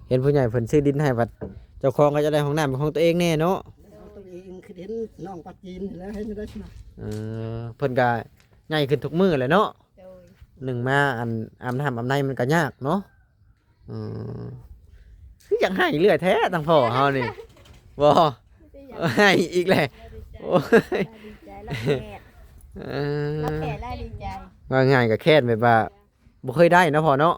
เห็นผู้ใหญ่เพิ่นซื้อดินให้บัดเจ้าของก็จะได้ห้องน้ำเป็นของตัวเองแน่เนาะตัวเองคือเห็นน้องปักจีนแล้วให้ไม่ได้นะเพิ่นก็ใหญ่ขึ้นทุกมื้อเลยเนาะโดยหนึ่งมาอันอาบน้ำอาบในมันก็ยากเนาะคืออยากให้เรื่อยแท้ตั้งพ่อเฮานี่บ่ให้อีกแหละโอ้ยดีใจแล้วแก่แล้วแก่แล้วดีใจว่าง่ายก็แค่แบบว่าบ่เคยได้เนาะพ่อเนาะ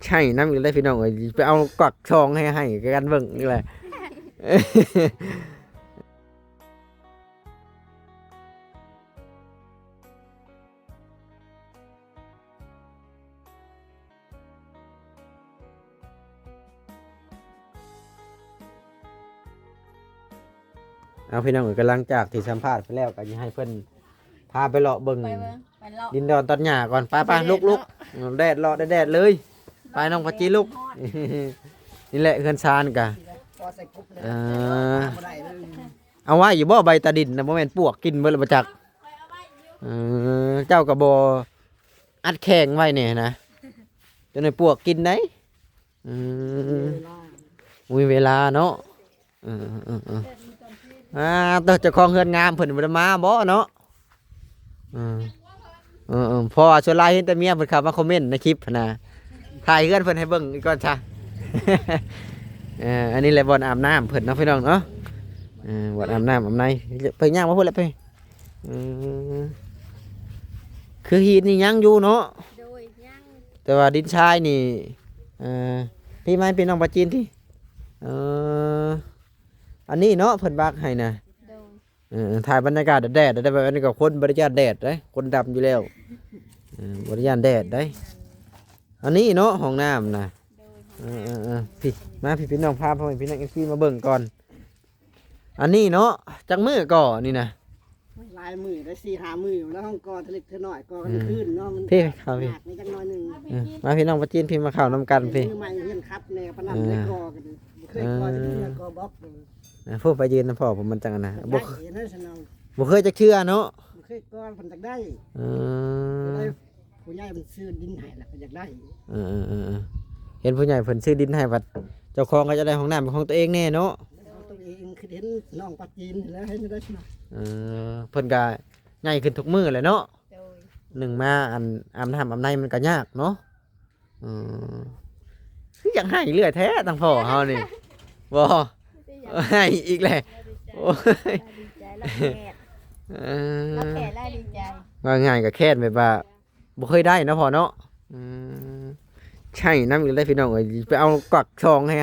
ใช่น้ำอีกได้พี่น้องเอ้ยไปเอากวักซองให้กันเบิ่งนี่แหละเอาพี่น้องเอ้ยกำลังจากที่สัมภาษณ์ไปแล้วก็จะให้เพิ่นพาไปเลาะเบิ่งดินดอนตอนหญ้าก่อนไปลุกแดดเลาะแดดเลยไปน้องพัชจีลุกนี่แหละเฮือนซานกะเอาไว้อยู่บ่ใบตาดินนะบ่แม่นปวกกินเบิดละบ่จักเจ้าก็บ่อัดแข็งไว้เนี่ยนะจนให้ปวกกินได้มีเวลาเนาะตัวเจ้าของเฮือนงามเพิ่นบ่ได้มาบ่เนาะพอชวนไลน์เห็นแต่เมียเพิ่นเข้ามาคอมเมนต์ในคลิปนะถ่ายเฮือนเพิ่นให้เบิ่งอีกก่อนจ้ะอันนี้แหละบ่อนอาบน้ำเพิ่นเนาะพี่น้องเนาะบ่อนอาบน้ำอาบในไปย่างมาพุ่นแล้วไปคือหินนี่ยังอยู่เนาะโดยยังแต่ว่าดินทรายนี่พี่ไม้พี่น้องปลาจีนที่อันนี้เนาะเพิ่นบักให้นะถ่ายบรรยากาศแดดได้แบบนี้กับคนบริยานแดดได้คนดำอยู่แล้วบริยานแดดได้อันนี้เนาะห้องน้ำนะพี่มาพี่น้องพาพ่อพี่น้องพี่มาเบิ่งก่อนอันนี้เนาะจังมือก่อนี่นะลายมือได้4-5 มือแล้วห้องกอทะเลทะหน่อยกอกันขึ้นเนาะมันพี่เข้าพี่ในจังน้อยนึงมาพี่น้องปลาจีนพี่มาเข้าน้ำกันพี่มือใหม่เงินครับแนวพนันได้กอกันเคยกอจะมีกอบล็อกพูดไปยืนนะพ่อผมมันจังนะบ่เคยจะเชื่อเนาะบ่เคยก้อนผมอยากได้ผู้ใหญ่มันซื้อดินให้แล้วก็อยากได้เห็นผู้ใหญ่เพิ่นซื้อดินให้บัดเจ้าของก็จะได้ห้องน้ำเป็นของตัวเองแน่เนาะตัวเองคือเห็นน้องปักจีนแล้วให้ไม่ได้นะเพิ่นก็ใหญ่ขึ้นทุกมื้อเลยเนาะหนึ่งมาอันอาบน้ำอาบในมันก็ยากเนาะคืออยากให้เรื่อยแท้ตั้งพ่อเฮานี่บ่ให้อีกแหละโอ้ยดีใจแล้วแก่แล้วแก่แล้วดีใจว่าง่ายก็แค่แบบว่าบ่เคยได้เนาะพ่อเนาะใช่น้ำอีกได้พี่น้องเอ้ยไปเอากวักซองให้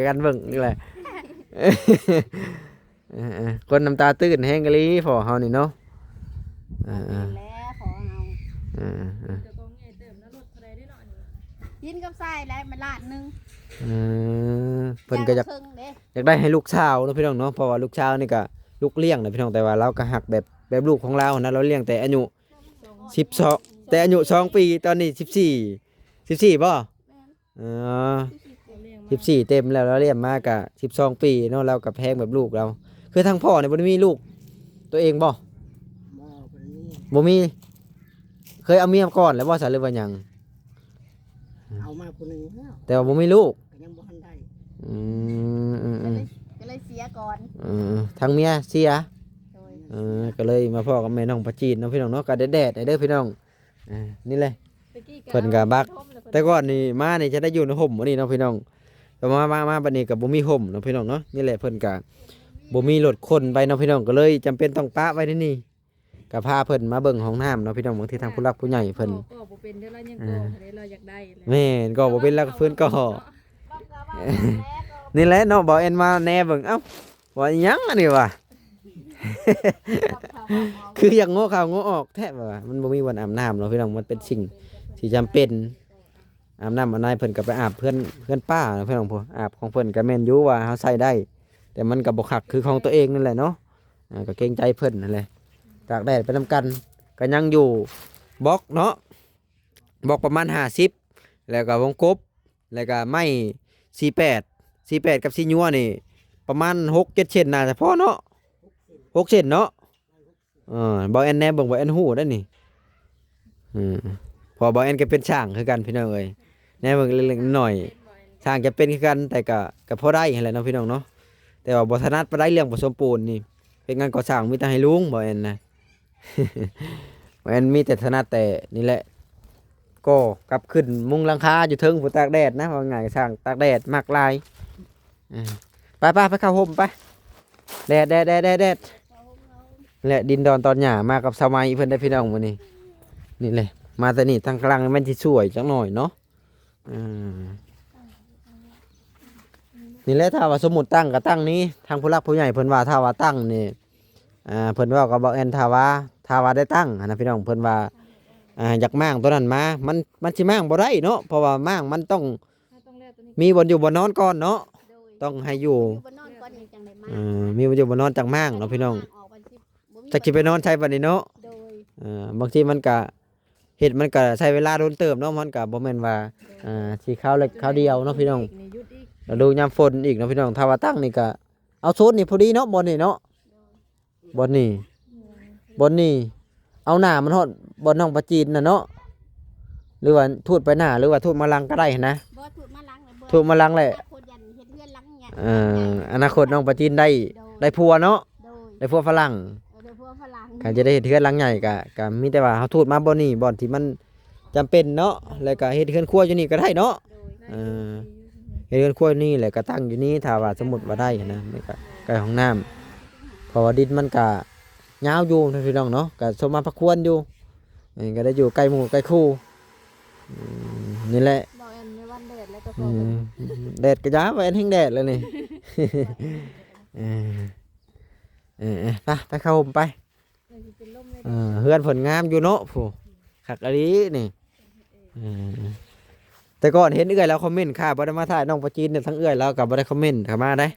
กันเบิ่งนี่แหละคนน้ำตาตื้นแห้งกะลีพ่อเฮานี่เนาะแล้วขอเอายินกับไส้แล้วมันลาดนึงเพิ่นก็อยากได้ให้ลูกสาวเนาะพี่น้องเนาะเพราะว่าลูกสาวนี่ก็ลูกเลี้ยงนะพี่น้องแต่ว่าเราก็หักแบบลูกของเรานะเราเลี้ยงแต่อายุ12แต่อายุ2 ปีตอนนี้14ป่ะ14เต็มแล้วเราเลี้ยงมากะ12 ปีเนาะเรากับแพงแบบลูกเราคือทางพ่อเนี่ยบ่ได้มีลูกตัวเองบ่มีเคยเอาเมียก่อนแล้วบ่ซะหรือว่าหยังเอามาคนนึงแต่ว่าบ่มีลูกยังบ่ทันได้ก็เลยเสียก่อนทางเมียเสียก็เลยมาพ่อกับแม่น้องปลาจีนน้องพี่น้องเนาะก็แดดเด้อพี่น้องนี่เลยเพิ่นก็บักแต่ก่อนนี่มานี่จะได้อยู่ในห่มอันนี้เนาะพี่น้องแต่มาบัดนี้ก็บ่มีห่มเนาะพี่น้องเนาะนี่แหละเพิ่นก็บ่มีรถคนไปเนาะพี่น้องก็เลยจำเป็นต้องปะไว้ที่นี่ก็พาเพิ่นมาเบิ่งห้องน้ำเนาะพี่น้องบางทีทางผู้รักผู้ใหญ่เพิ่นก็บ่เป็นเด้อเรายังก็เราอยากได้แม่นก็บ่เป็นแล้วเพิ่นก็นี่แหละเนาะบ่เอ็นมาแน่เบิ่งเอ้าว่าหยังอันนี้วะคืออย่างโง่ข่าวโง่ออกแทบว่ามันบ่มีวันอาบน้ำเนาะพี่น้องมันเป็นสิ่งที่จำเป็นอาบน้ำอันไหนเพิ่นก็ไปอาบเพื่อนป้าเนาะพี่น้องพ่ออาบของเพิ่นก็แม่นอยู่ว่าเฮาใส่ได้แต่มันก็บ่คักคือของตัวเองนั่นแหละเนาะก็เกรงใจเพิ่นนั่นแหละตากแดดไปนำกันก็ยังอยู่บล็อกเนาะบล็อกประมาณ50แล้วก็วงกบแล้วก็ไม้48กับ4ยัวนี่ประมาณ6-7เซนน่าจะพอเนาะ6เซนเนาะบ่แอนแน่เบิ่งบ่แอนฮู้ได้นี่พอบ่แอนก็เป็นช่างคือกันพี่น้องเอ้ยแน่เบิ่งเล็กๆน้อย สร้างจะเป็นคือกันแต่ก็พอได้หั่นแหละเนาะพี่น้องเนาะแต่ว่าบ่ถนัดปานใดเรื่องผสมปูนนี่เป็นงานก่อสร้างมีแต่ให้ลุงบ่แม่นนะ บ่แม่นมีแต่ถนัดแต่นี่แหละก็กลับขึ้นมุงหลังคาอยู่เทิงผู้ตากแดดนะว่าง่ายสร้างตากแดดมากลายไปเข้าห่มไปแดดและดินดอนตอนหญ้ามากับสมัยเพิ่นได้พี่น้องมื้อนี้นี่แหละมาแต่นี่ทางกลางมันสิสวยจังหน่อยเนาะนี่แหละถ้าว่าสมมุติตั้งก็ตั้งนี้ทางผู้หลักผู้ใหญ่เพิ่นว่าถ้าว่าตั้งนี่เพิ่นว่าก็บอกแอนถ้าว่าได้ตั้งนะพี่น้องเพิ่นว่าอยากมั่างตัวนั้นมามันสิมั่างบ่ได้เนาะเพราะว่ามั่างมันต้องมีบนอยู่บนนอนก่อนเนาะต้องให้อยู่ บนนอนก่อนยังจังได้มา มีบนอยู่บนนอนจังมั่างเนาะพี่น้องจักสิไปนอนใช้บัดนี้เนาะ โดย บางทีมันก็เฮ็ดมันก็ใช้เวลาโดนเติมเนาะมันก็บ่แม่นว่าสิข้าวเล็กข้าวเดียวเนาะพี่น้องแล้วดูยามฝนอีกเนาะพี่น้องถ้าว่าตั้งนี่ก็เอาโซนนี่พอดีเนาะบนนี่เนาะบนนี่เอาหน้ามันฮอดบนน้องปลาจีนน่ะเนาะหรือว่าทูดไปหน้าหรือว่าทูดมาลังก็ได้นะ บ่ถูกมาล้างเลยบ่ ทูดมาลังแหละ คนยันเฮ็ดเฮือนล้างเนี่ย อนาคตน้องปลาจีนได้ผัวเนาะ โดย ได้ผัวฝรั่ง โดยพวกพลัง ก็จะได้เฮ็ดเฮือนหลังใหญ่ก็มีแต่ว่าเฮาทูดมาบ่นี่บ่อนที่มันจำเป็นเนาะแล้วก็เฮ็ดเฮือนครัวอยู่นี่ก็ได้เนาะ โดย เฮ็ดเฮือนครัวนี่แหละก็ตั้งอยู่นี่ถ้าว่าสมมุติว่าได้นะมันก็ใกล้ห้องน้ำเพราะว่าดินมันก็ยาวอยู่พี่น้องเนาะก็สมมาพักควรอยู่ก็ได้อยู่ใกล้หมู่ใกล้คู่นี่แหละ บอกอันในวันแดดแล้วก็พ อื อ มแดดก็ย้าไว้แห้งแดดแล้วนี่ ไปเข้าห่มไป เป็นลมเลย เฮือนผลงามอยู่เนาะผู้คักอะลีนี่แต่ก่อนเห็นเอื้อยแล้วคอมเมนต์ค่ะบ่ได้มาถ่ายน้องปลาจีนเนี่ยทั้งเอื้อยแล้วก็บ่ได้คอมเมนต์เข้ามาได้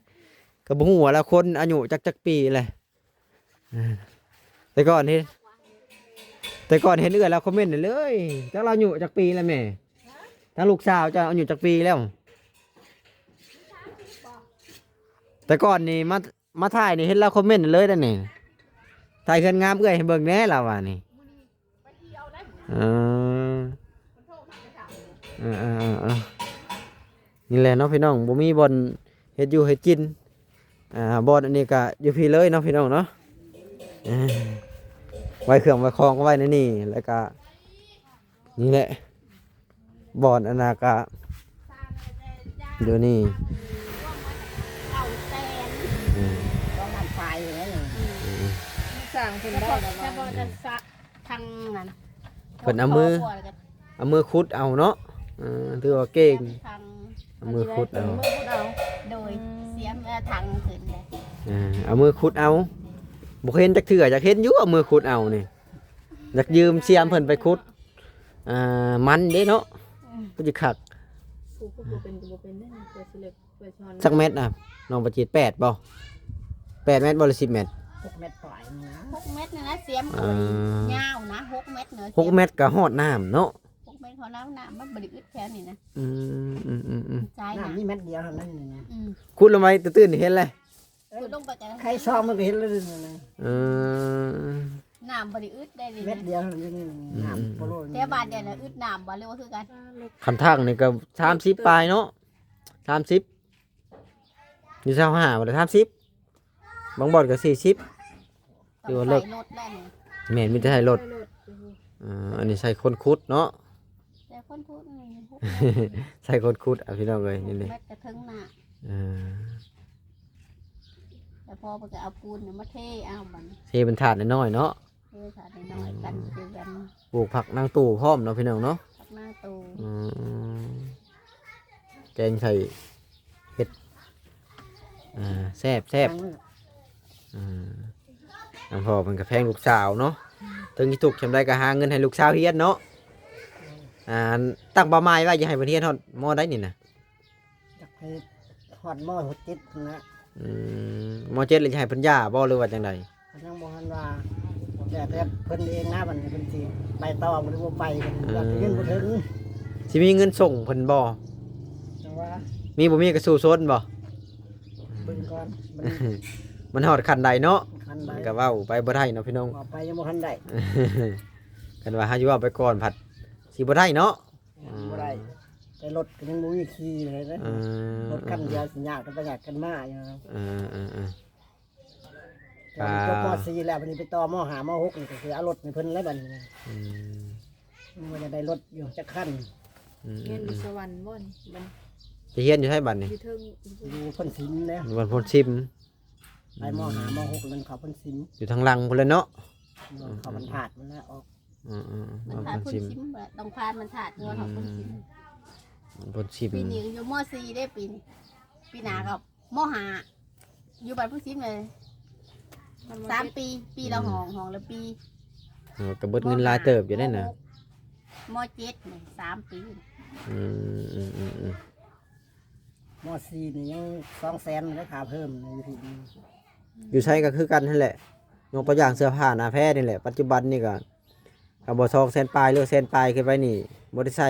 ก็บ่ฮู้ว่าละคนอายุจักปีแหละแต่ก่อนเห็นเอื้อยแล้วคอมเมนต์เลยจักเราอายุจักปีแล้วแม่ทั้งลูกสาวจะอายุจักปีแล้ว แต่ก่อนนี่มาถ่ายนี่เห็นแล้วคอมเมนต์เลยนั่นนี่ถ่ายเฮือนงามเอื้อยให้เบิ่งแหน่ล่ะว่านี่นี่แหละเนาะพี่น้องบ่มีบ่อนเฮ็ดอยู่เฮ็ดกินบ่อนอันนี้ก็อยู่พี่เลยเนาะพี่น้องเนาะไว้เครื่องไว้ของก็ไว้ในนี่แล้วก็นี่แหละบ่อนอันน่ะก็อยู่นี่ เก่าแตน ต้องนำไฟอยู่แล้วนี่ สั่งคนได้ แต่บ่จะสะทางนั้น เพิ่นเอามือขุดเอาเนาะถือว่าเก่ง ทาง เอามือขุดเอา มือพูดเอา โดยเสียมทางขึ้นเลย เอามือขุดเอาบ่เห็นจักเถื่ออยากเห็นอยู่เอามือขุดเอานี่อยากยืมเสียมเพิ่นไปขุดมันเด้เนาะก็สิคัก กูก็บ่เป็นได้เปิดสิเล็กเปิดช้อน สักเม็ดน้องประจิต8บ่8เม็ดบ่หรือ10เม็ด 6 เมตรปลายนะ 6 เม็ดนี่นะเสียมยาวนะ6 เม็ดเนอะ 6เม็ดก็ฮอดน้ำเนาะ 6 เม็ดพอแล้วน้ำมันบ่ได้อึดแค่นี้นะ อืม ใจ น้ำ นะ นี่เม็ดเดียวเท่านั้นนี่นะ ขุดลงไปตื้นๆเห็นเลย ขุดลงไปกัน ใครซ่อมมันก็เห็นแล้วนี่นะ น้ำบ่ได้อึดได้เลย เม็ด นะ เดียวเท่านั้นนี่น้ำโปรย แต่บ้านเดียวน่ะอึดน้ำบ่เร็วคือกัน คันทางนี่ก็30ปลายเนาะ30นี่25บ่ได้30บางบ่อนก็40 ต้องใส่รถแล้วนี่ แม่นมีแต่ให้รถอันนี้ใส่คนขุดเนาะ แต่คนพูดนี่ ใส่คนขุดพี่น้องเอ้ยนี่ 6 นี่ เม็ดกระถึงหน้าแต่พอเพิ่นก็เอาปูนมาเทเอาบัด เทเป็นถาดน้อยๆเนาะ เทใส่น้อยๆกันคือกัน ปลูกผักนางตู่พร้อมเนาะพี่น้องเนาะ ปักหน้าตู แกงใส่เห็ดแซ่บน้ำพอมันก็แพงลูกสาวเนาะถึงที่ถูกชำได้ก็หาเงินให้ลูกสาวเฮียนเนาะตั้งเป้าหมายว่าอย่าให้เพิ่นเฮียนฮอดมอได้นี่นะ อยากให้หอดหม้อหดจิตนะ มอเจ็ดเลยจะให้เพิ่นย่าบ่หรือว่าจังได ยังบอกกันว่าแต่เพิ่นเองนะมันเป็นสิไปต่อมันบ่ไปกันอยากเงินบ่ถึง สิมีเงินส่งเพิ่นบ่ จังว่า มีบ่มีก็สู้ซนบ่ เบิ่งก่อนมัน มันฮอดขั้นใดเนาะ คันใด มันก็เว้าไปบ่ได้เนาะพี่น้อง ว่าไปยังบ่ทันได้ กันว่าหาอยู่ว่าไปก่อนผัดสิบ่ได้เนาะ บ่ได้ แต่รถก็ยังบ่มีขี่เลยนะ เออ รถคันเดียวสิยากกันประหยัดกันมาอยู่นะ เออ แต่ว่าจบม .4 แล้ววันนี้ไปต่อม .5 ม .6 นี่ก็คือเอารถให้เพิ่นแล้วบัดนี้นะ อืม มันจะได้รถอยู่จักคัน เรียนอยู่สวรรค์บ่นี่มัน จะเฮียนอยู่ให้บัดนี่ อยู่เทิง อยู่เพิ่นสินแล้ว วันพ้นชิม ไปม .5 ม .6 มันเขาเพิ่นสิน อยู่ทางหลังพุ่นเลยเนาะ เขาบรรทัดมันแล้วออก มันถาด พ้น พุ่น ชิม ชิมบ่ต้องพานมันถาดเงินของพุ่นชิม พ้นชิม ปีนี้อยู่ม .4 ได้ปีนี้ปีหน้าก็ม .5 อยู่บ้านพุ่นชิมเลย3 ปีปีละห้องละปี กระเบิดเงินลายเติบอยู่ได้น่ะ ม .7 นี่3 ปี อืม ม .4 นี่ยัง200,000ได้ค่าเพิ่มในอยู่ที่นี่ อยู่ใช้ก็คือกันนั่นแหละยกตัวอย่างเสื้อผ้าหน้าแพทย์นี่แหละปัจจุบันนี่ก็กับ่200,000ปลายหรือ100,000ปลายขึ้นไปนี่บ่ได้ใช้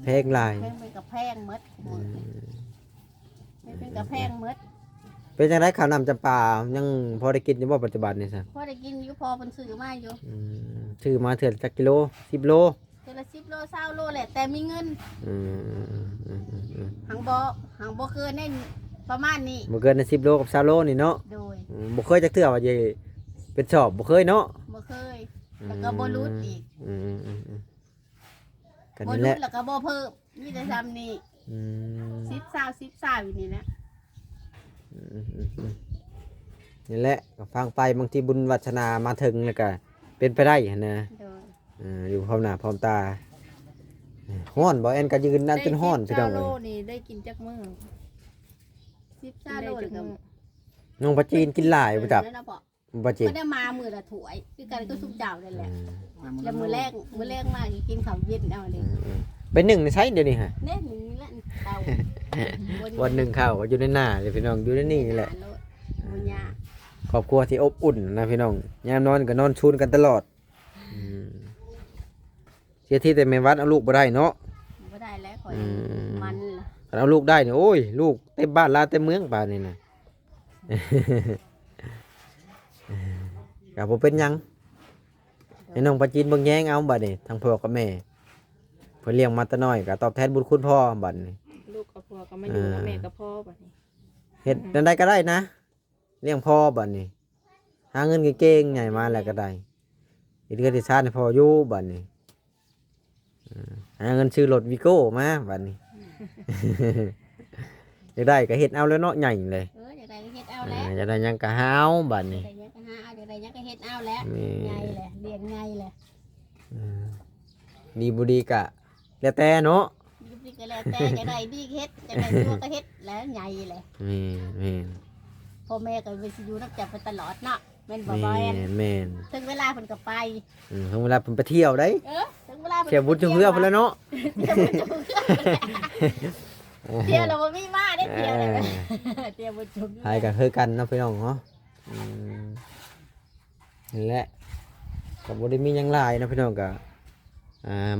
แพงหลาย แพงเป็นกับแพงหมดเป็นกับแพงหมด เป็นจังได๋ข้าวน้ำจำปายังพอได้กินอยู่บ่ปัจจุบันนี่ซะ พอได้กินอยู่พอเพิ่นซื้อมาอยู่ ซื้อมาเทื่อจักกิโล10โล เทื่อละ10 โล20 โลแหละแต่มีเงิน อืม หังบ่เกินได้ประมาณนี้ บ่เกิน10โลกับ20โลนี่เนาะ โดย บ่เคยจักเทื่อว่าจะเป็นชอบบ่เคยเนาะ บ่เคยแล้วก็บ่รู้อีก กัน บ่ นี่แห รู้ ละ แล้วก็บ่เพิ่มมีแต่ซ้ำนี่ อืม 10 20อยู่นี่นะ นี่แหละก็ฟังไปบางทีบุญวัฒนามาถึงแล้วก็เป็นไปได้หั่นนะ โดย อยู่พร้อมหน้าพร้อมตาฮ้อนบ่แอนก็ยืนนั่นจนฮ้อนพี่น้อง โล เอ้ย นี่ได้กินจักมื้อ 10 โลแล้วก็ น้องปลาจีนกินหลายบ่จับ แล้วนะบ่ ปลาจีน บ่ได้มามื้อละถ้วยคือกันก็สุกเจ้านั่นแหละแล้วมื้อแรกมากินข้าวเย็นเอาเด้ เป็นหนึ่งในไซส์เดียวนี่ฮะ แน่นี่แหละเตา วันหนึ่งข้าวก็อยู่ในหน้าเลยพี่น้องอยู่ในนี่แหละ บ่ยาก ครอบครัวที่อบอุ่นนะพี่น้องยามนอนก็นอนชูนกันตลอดเสียที่แต่แม่วัดเอาลูกบ่ได้เนาะ บ่ได้แล้วข่อยมันล่ะ ถ้าเอาลูกได้เนี่ยโอ้ยลูกเต็มบ้านลาเต็มเมืองป่านนี่นะ ก็บ่เป็นหยังให้น้องปลาจีนเบิ่งแยงเอาบัดนี้ทั้งพ่อกับแม่เพิ่นเลี้ยงมาแต่น้อยก็ตอบแทนบุญคุณพ่อบัดนี้ ลูกกับพ่อก็มาอยู่กับแม่กับพ่อบัดนี้ เฮ็ดนั่นได้ก็ได้นะเลี้ยงพ่อบัดนี้หาเงินเก่งๆใหญ่มาแล้วก็ได้เฮ็ดเงินที่ชาติให้พ่ออยู่บัดนี้หาเงินซื้อรถวิโก้มาบัดนี้ อยากได้ก็เฮ็ดเอาแล้วเนาะใหญ่เลย อยากได้ก็เฮ็ดเอาแล้ว อยากได้หยังก็หาเอาบัดนี้ ได้ยังก็หาเอาได้ยังก็เฮ็ดเอาแล้ว นี่ ไงแหละเลี้ยงไงแหละ ดีบ่ดีก็แล้วแต่เนาะ ยุบนี่ก็แล้วแต่จะได้ดีเฮ็ดจะได้ตัวก็เฮ็ดแล้วไงแหละ แม่น พ่อแม่ก็ไปสิอยู่นับจับไปตลอดเนาะแม่นบ่ แม่ บ่แม่น นแม่น ถึงเวลาเพิ่นก็ไป ถึงเวลาเพิ่นไปเที่ยวได้ ถึงเวลา เที่ยวบุญจุเพื่อพุ่นแล้วเนาะ เที่ยวบุญจุเพื่อเที่ยวแล้วบ่มีมาได้เที่ยวเลยเที่ยวบุญจุ หายก็คือกันเนาะพี่น้องเนาะนี่แหละก็บ่ได้มีหยังหลายเนาะพี่น้องก็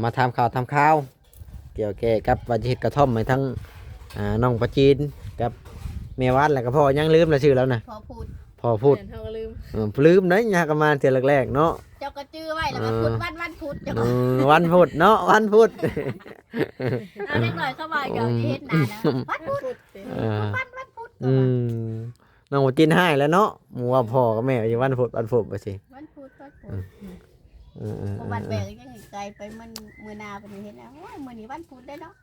มาทำข่าวทำข่าว เกี่ยวแก่กับว่าจะเฮ็ดกระท่อมให้ทั้งน้องปลาจีนกับแม่วานแล้วก็พ่อยังลืมแล้วชื่อแล้วนะ พอพูด พ่อพูด แม่นเฮาก็ลืม ลืมนะยากประมาณเทื่อแรกๆเนาะ เจ้าก็จื้อไว้แล้วก็พูดวันพูดเจ้าก็ วันพุธเนาะวันพุธ เอาเล็กน้อยเข้ามาเดี๋ยวจะเฮ็ดหน้านะวันพูด พูดเด้ วันพูด น้องปลาจีนให้แล้วเนาะหมู่ว่าพ่อกับแม่อยู่วันพุธไปสิ วันพูดวันแบกยังไกลไปมันมือนาไปเห็นนะโอ้ยมือนี้วันพุธได้เนาะ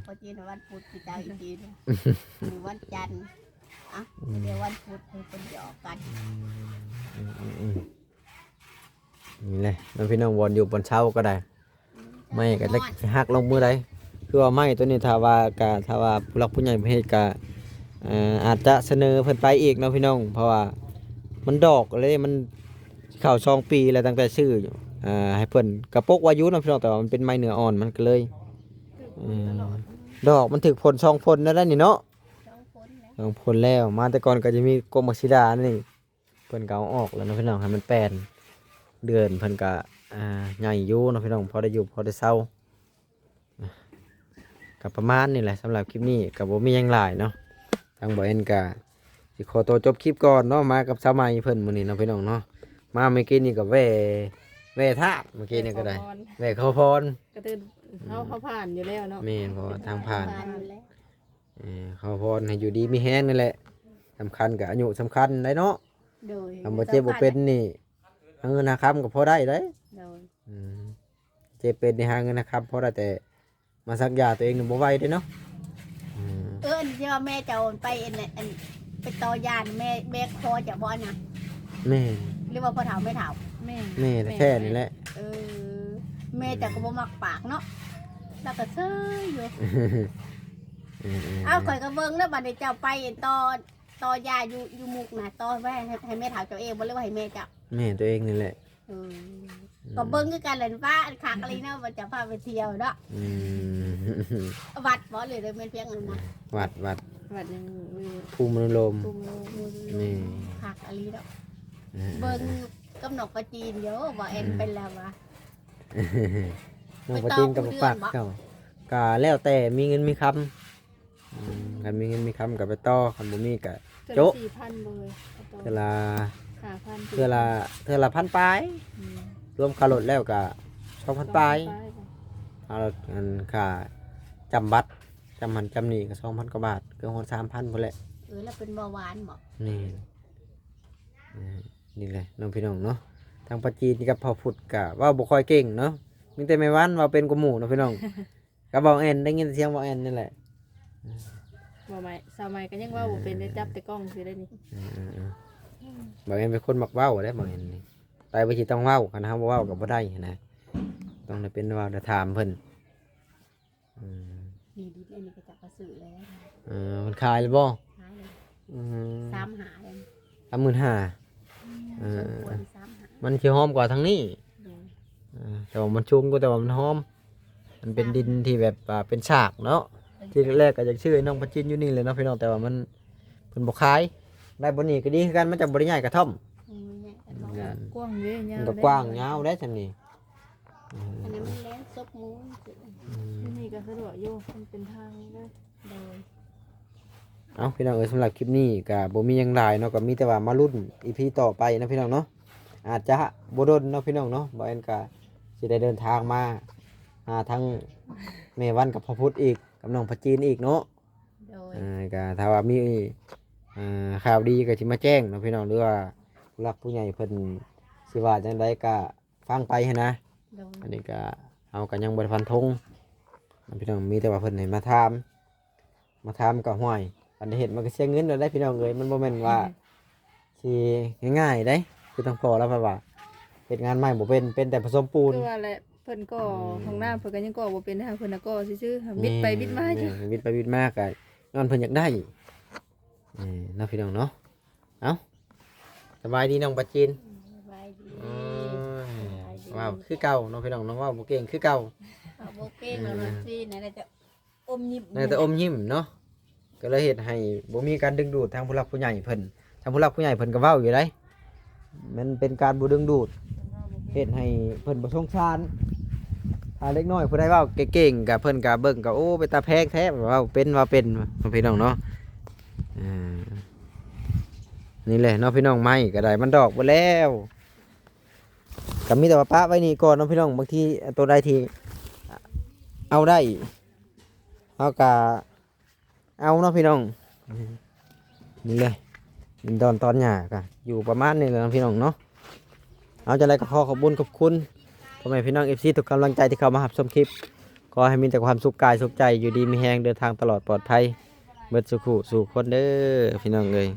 พอจีนวันพุธพี่เจ้าอีกทีนึงมีวันจันทร์อ่ะเดี๋ยววันพุธเป็นหยอกกัน นี่แหละน้องพี่น้องวอนอยู่บนเช้าก็ได้ไม่ก็จะหักลงมือใดคือว่าไม้ตัวนี้ถ้าว่าผู้หลักผู้ใหญ่ประเทศก็อาจจะเสนอเพิ่นไปอีกเนาะพี่น้องเพราะว่ามันดอกเลยมันเข้า2 ปีแล้วตั้งแต่ซื้ออยู่ให้เพิ่นกระปกวายุเนาะพี่น้องแต่ว่ามันเป็นไม้เนื้ออ่อนมันก็เลยดอกมันถึกผล2 ผลแล้วนี่เนาะ 2 คนแล้ว 2 ผลแล้วมาแต่ก่อนก็จะมีกรมมักซิดานี่เพิ่นก็เอาออกแล้วเนาะพี่น้องให้มันแปลนเดือนเพิ่นก็ใหญ่อยู่เนาะพี่น้องพอได้อยู่พอได้เศร้ากับประมาณนี่แหละสำหรับคลิปนี้ก็บ่มีหยังหลายเนาะทางบ่เอ็นก็สิขอตัวจบคลิปก่อนเนาะมากับสาวใหม่เพิ่นมื้อนี้เนาะพี่น้องเนาะมาเมื่อกี้นี่ก็แว่ธาตุเมื่อกี้นี่ก็ได้แว่ขอพร กระตื่น เขาผ่านอยู่แล้วเนาะ แม่นเพราะว่าทางผ่าน ผ่านอยู่แล้ว เขาพรให้อยู่ดีมีแฮงนั่นแหละสำคัญกับอายุสำคัญได้เนาะ โดย คำว่าเจ็บบ่เป็นนี่หาเงินหาคำก็พอได้เด้ โดย เจ็บเป็นในหาเงินหาคำพอได้แต่มาซักยาตัวเองนี่บ่ไหวเด้เนาะ อันที่ว่าแม่จะโอนไปอันไปต่อยานแม่คอจะบ่นะ แม่ หรือว่าพ่อเฒ่าไม่เฒ่า แม่ แม่แท้ๆนี่แหละ แม่จะก็บ่มักปากเนาะแล้วก็เซ้ยอยู่เอาข่อยก็เบิ่งแล้วบัดนี้เจ้าไปต่อยาอยู่มุกน่ะต่อไว้ให้แม่เฒ่าเจ้าเองบ่หรือว่าให้แม่เจ้า แม่ตัวเองนี่แหละ ก็เบิ่งคือกันเลยว่าคักอะไรเนาะว่าจะพาไปเที่ยวเนาะ อืม วัดบ่เลยแม่นเพียงอันนั้น วัด วัดยังมี ภูมิลม ตุ่มโล นี่ คักอะไรเนาะเบิ่งกำหนดประจีนเดี๋ยวบ่เอ็นเป็นแล้ววะ น้องปะจินกับปากเจ้าก็แล้วแต่มีเงินมีคำคันมีเงินมีคำกับไปต่อคันบ่มีก็ โจ๊ะ 4,000เลย เทื่อละ 5,000 เทื่อละพันปลายรวมค่ารถแล้วก็2,000ปลายเอาอันค่าจำบัตรจำหันจำนี่ก็2,000กว่าบาทเกือบฮอด3,000พุ่นแหละ แล้วเป็นเบาหวานบ่ นี่นี่แหละน้องพี่น้องเนาะทางปะจีนกับพ่อพุทธก็เว้าบ่ค่อยเก่งเนาะมีแต่แม่วันเว้าเป็นกว่าหมู่เนาะพี่น้อง ก็บอกแอนได้ยินเสียงบอกแอนนี่แหละ บ่ไหมสาวใหม่ก็ยังว่าบ่เป็นได้จับแต่กล้องสิได้นี่ บอกแอนเป็นคนมักเว้าได้บอกแอนนี่ไปบ่สิต้องเว้าคันเฮาบ่เว้าก็บ่ได้นะต้องได้เป็นเว้าได้ถามเพิ่น นี่ดิอันนี้ก็จะกระสือแล้ว มันขายหรือบ่ หายเลย 35,000 3 หาเลย 35,000 ควร3 หา มันสิหอมกว่าทางนี้แต่ว่ามันชุงก็แต่ว่ามันหอมมันเป็นดินที่แบบเป็นฉากเนาะที่แรกก็อยากชื่อน้องปะจินอยู่นี่เลยเนาะพี่น้องแต่ว่ามันเพิ่นบ่ขายได้บ่นี่ก็ดีคือกันมันจะบ่ได้ใหญ่กระท่อม กว้างเยอะยา มั วน ก็กว้างยาวได้ซั่นนี่ อันนั้นมันแล้งซบหมู ที่นี่ก็สะดวกอยู่มันเป็นทางเลย โดย เอาพี่น้องเอ้ยสำหรับคลิปนี้ก็บ่มีหยังหลายเนาะก็มีแต่ว่ามาลุ้น EP ต่อไปนะพี่น้องเนาะอาจจะบ่ดนเนาะพี่น้องเนาะบ่แอนก็สิได้เดินทางมาหาทั้งแม่วันกับพ่อพุทธอีกกับน้องพระจีนอีกเนาะ โดย ก็ถ้าว่ามีข่าวดีก็สิมาแจ้งเนาะพี่น้องหรือว่าผู้หลักผู้ใหญ่เพิ่นสิว่าจังไดก็ฟังไปหั้นนะ โดย อันนี้ก็เอาก็ยังบ่ได้ฟันธงพี่น้องมีแต่ว่าเพิ่นให้มาถามก็ห้วยอันได้เฮ็ดมันก็เสียเงินแล้วได้พี่น้องเอ้ยมันบ่แม่นว่าสิง่ายๆได้คือต้องพอแล้วเพราะว่าเฮ็ดงานใหม่บ่เป็นแต่ผสมปูน คือว่าแหละเพิ่นก็ห้องน้ำเพิ่นก็ยังก่อบ่เป็นนะเพิ่นน่ะก็ซื่อๆบิดไปบิดมาอยู่ บิดไปบิดมาก็ย้อนเพิ่นอยากได้เนาะพี่น้องเนาะเอ้าสบายดีน้องปะจีน สบายดี ว้าวคือเก่าน้องพี่น้องน้องว่าบ่เก่งคือเก่า เอาโบเก้งแล้วมันสิไหนจะอมยิ้ม ในแต่อมยิ้มเนาะก็เลยเฮ็ดให้บ่มีการดึงดูดทางผู้หลักผู้ใหญ่เพิ่นทางผู้หลักผู้ใหญ่เพิ่นก็เว้าอยู่ได้มันเป็นการบ่ดึงดูดเฮ็ดให้เพิ่นบ่สงสารถ้าเล็กน้อยผู้ใดเว้าเก่งๆก็เพิ่นก็เบิ่งก็โอ้เป็นตาแพงแท้เว้าเป็นน้องพี่น้องเนาะนี่แหละเนาะพี่น้องไม้ก็ได้มันดอกบ่แล้วก็มีแต่ว่าปะไว้นี่ก่อนเนาะพี่น้องบางทีตัวใดที่เอาได้เอาก็เอาเนาะพี่น้องนี่เลยตอนหญ้าก็อยู่ประมาณนี้แหละเนาะพี่น้องเนาะเอาจังไดก็ขอขอบคุณพ่อแม่พี่น้อง FC ทุกกำลังใจที่เข้ามารับชมคลิปขอให้มีแต่ความสุขกายสุขใจอยู่ดีมีแรงเดินทางตลอดปลอดภัยเบิดสุขสู่คนเด้อพี่น้องเอ้ย